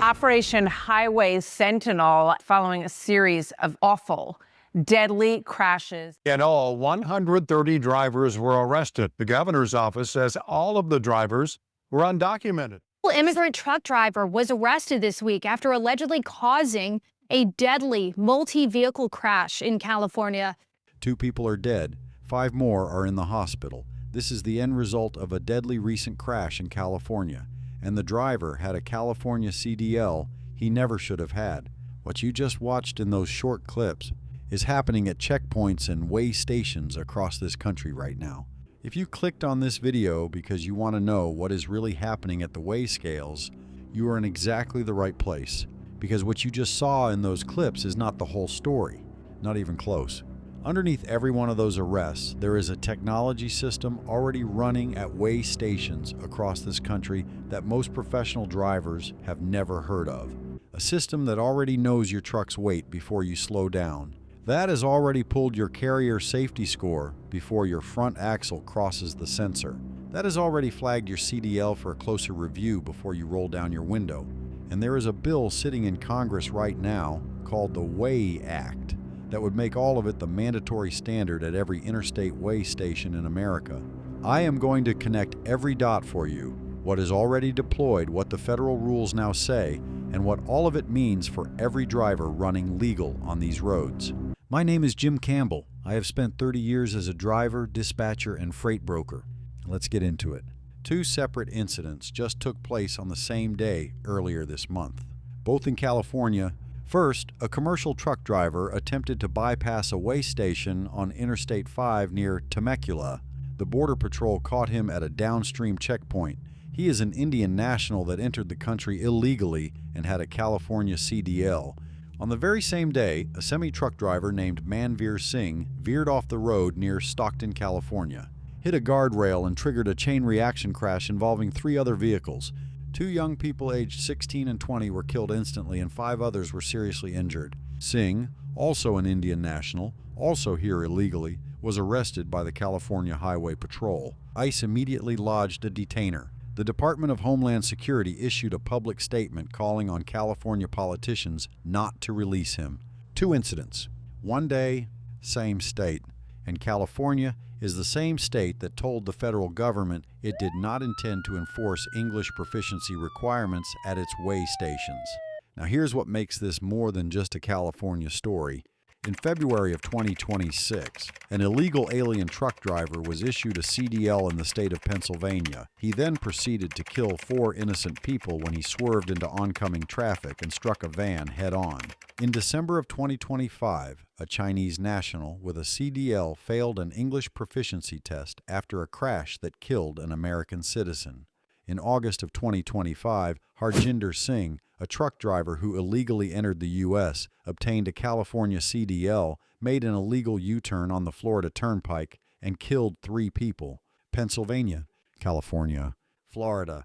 Operation Highway Sentinel following a series of awful, deadly crashes. In all, 130 drivers were arrested. The governor's office says all of the drivers were undocumented. An immigrant truck driver was arrested this week after allegedly causing a deadly multi-vehicle crash in California. 2 people are dead. 5 more are in the hospital. This is the end result of a deadly recent crash in California. And the driver had a California CDL he never should have had. What you just watched in those short clips is happening at checkpoints and weigh stations across this country right now. If you clicked on this video because you want to know what is really happening at the weigh scales, you are in exactly the right place. Because what you just saw in those clips is not the whole story, not even close. Underneath every one of those arrests, there is a technology system already running at weigh stations across this country that most professional drivers have never heard of. A system that already knows your truck's weight before you slow down. That has already pulled your carrier safety score before your front axle crosses the sensor. That has already flagged your CDL for a closer review before you roll down your window. And there is a bill sitting in Congress right now called the Weigh Act that would make all of it the mandatory standard at every interstate weigh station in America. I am going to connect every dot for you, what is already deployed, what the federal rules now say, and what all of it means for every driver running legal on these roads. My name is Jim Campbell. I have spent 30 years as a driver, dispatcher, and freight broker. Let's get into it. 2 separate incidents just took place on the same day earlier this month, both in California. First, a commercial truck driver attempted to bypass a weigh station on Interstate 5 near Temecula. The Border Patrol caught him at a downstream checkpoint. He is an Indian national that entered the country illegally and had a California CDL. On the very same day, a semi-truck driver named Manveer Singh veered off the road near Stockton, California, hit a guardrail and triggered a chain reaction crash involving 3 other vehicles. 2 young people aged 16 and 20 were killed instantly and 5 others were seriously injured. Singh, also an Indian national, also here illegally, was arrested by the California Highway Patrol. ICE immediately lodged a detainer. The Department of Homeland Security issued a public statement calling on California politicians not to release him. 2 incidents. One day, same state. And California is the same state that told the federal government it did not intend to enforce English proficiency requirements at its weigh stations. Now here's what makes this more than just a California story. In February of 2026, an illegal alien truck driver was issued a CDL in the state of Pennsylvania. He then proceeded to kill 4 innocent people when he swerved into oncoming traffic and struck a van head-on. In December of 2025, a Chinese national with a CDL failed an English proficiency test after a crash that killed an American citizen. In August of 2025, Harjinder Singh, a truck driver who illegally entered the U.S., obtained a California CDL, made an illegal U-turn on the Florida Turnpike, and killed 3 people. Pennsylvania, California, Florida,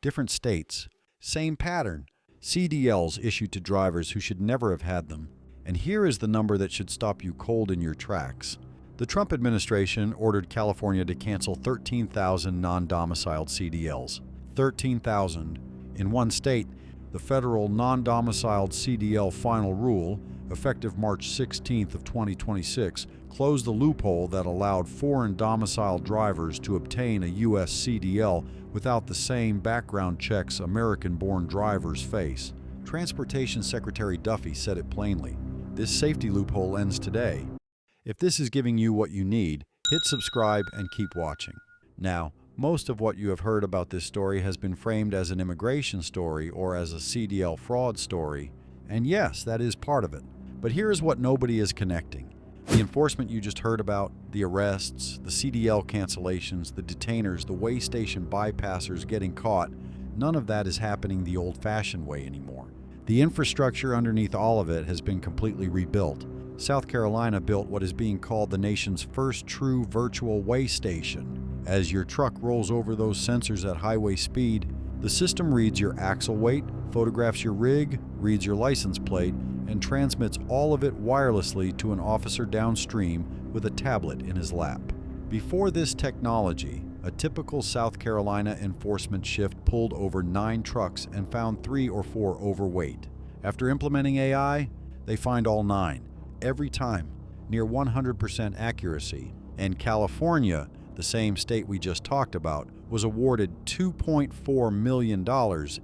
different states, same pattern. CDLs issued to drivers who should never have had them. And here is the number that should stop you cold in your tracks. The Trump administration ordered California to cancel 13,000 non-domiciled CDLs. 13,000 in one state. The federal non-domiciled CDL final rule, effective March 16th of 2026, closed the loophole that allowed foreign domiciled drivers to obtain a U.S. CDL without the same background checks American-born drivers face. Transportation Secretary Duffy said it plainly. This safety loophole ends today. If this is giving you what you need, hit subscribe and keep watching. Now, most of what you have heard about this story has been framed as an immigration story or as a CDL fraud story, and yes, that is part of it. But here is what nobody is connecting. The enforcement you just heard about, the arrests, the CDL cancellations, the detainers, the weigh station bypassers getting caught, none of that is happening the old-fashioned way anymore. The infrastructure underneath all of it has been completely rebuilt. South Carolina built what is being called the nation's first true virtual weigh station. As your truck rolls over those sensors at highway speed, the system reads your axle weight, photographs your rig, reads your license plate, and transmits all of it wirelessly to an officer downstream with a tablet in his lap. Before this technology, A typical South Carolina enforcement shift pulled over 9 trucks and found 3 or 4 overweight. After implementing AI, they find all 9, every time, near 100% accuracy. And California, the same state we just talked about, was awarded $2.4 million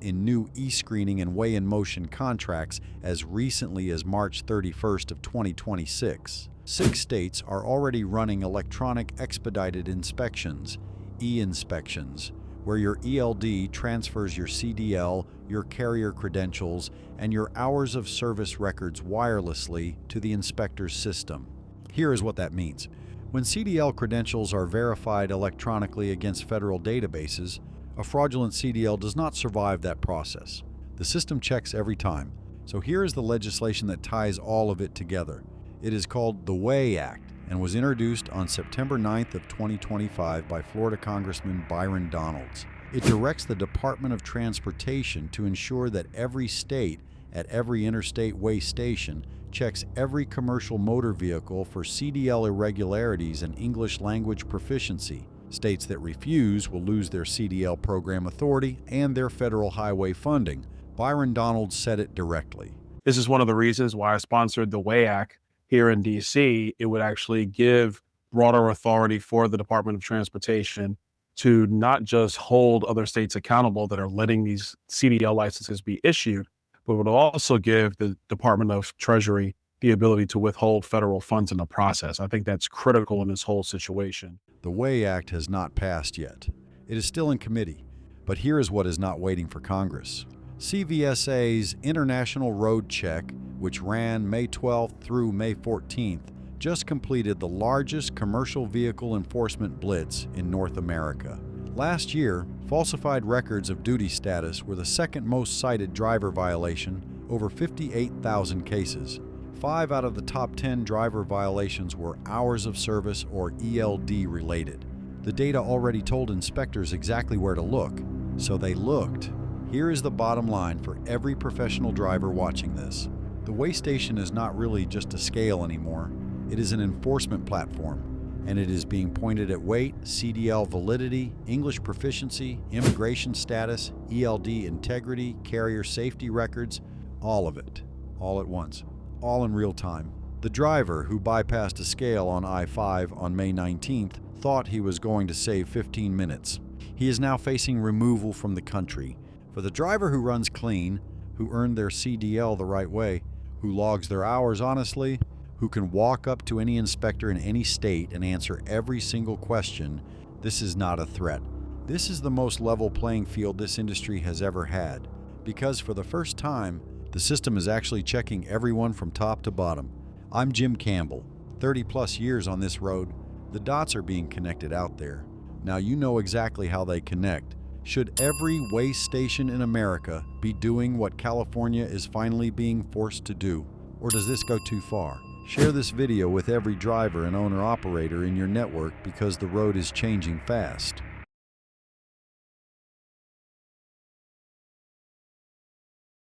in new e-screening and weigh-in-motion contracts as recently as March 31st of 2026. 6 states are already running electronic expedited inspections, e-inspections, where your ELD transfers your CDL, your carrier credentials, and your hours of service records wirelessly to the inspector's system. Here is what that means. When CDL credentials are verified electronically against federal databases, a fraudulent CDL does not survive that process. The system checks every time. So here is the legislation that ties all of it together. It is called the WAY Act and was introduced on September 9th of 2025 by Florida Congressman Byron Donalds. It directs the Department of Transportation to ensure that every state at every interstate weigh station checks every commercial motor vehicle for CDL irregularities and English language proficiency. States that refuse will lose their CDL program authority and their federal highway funding. Byron Donalds said it directly. This is one of the reasons why I sponsored the WAY Act here in DC. It would actually give broader authority for the Department of Transportation to not just hold other states accountable that are letting these CDL licenses be issued, but would also give the Department of Treasury the ability to withhold federal funds in the process. I think that's critical in this whole situation. The WAY Act has not passed yet. It is still in committee, but here is what is not waiting for Congress. CVSA's International Roadcheck, which ran May 12th through May 14th, just completed the largest commercial vehicle enforcement blitz in North America. Last year, falsified records of duty status were the second most cited driver violation, over 58,000 cases. 5 out of the top 10 driver violations were hours of service or ELD related. The data already told inspectors exactly where to look, so they looked. Here is the bottom line for every professional driver watching this. The weigh station is not really just a scale anymore. It is an enforcement platform, and it is being pointed at weight, CDL validity, English proficiency, immigration status, ELD integrity, carrier safety records, all of it, all at once, all in real time. The driver who bypassed a scale on I-5 on May 19th thought he was going to save 15 minutes. He is now facing removal from the country. For the driver who runs clean, who earned their CDL the right way, who logs their hours honestly, who can walk up to any inspector in any state and answer every single question, this is not a threat. This is the most level playing field this industry has ever had, because for the first time, the system is actually checking everyone from top to bottom. I'm Jim Campbell, 30 plus years on this road. The dots are being connected out there. Now you know exactly how they connect. Should every weigh station in America be doing what California is finally being forced to do? Or does this go too far? Share this video with every driver and owner-operator in your network because the road is changing fast.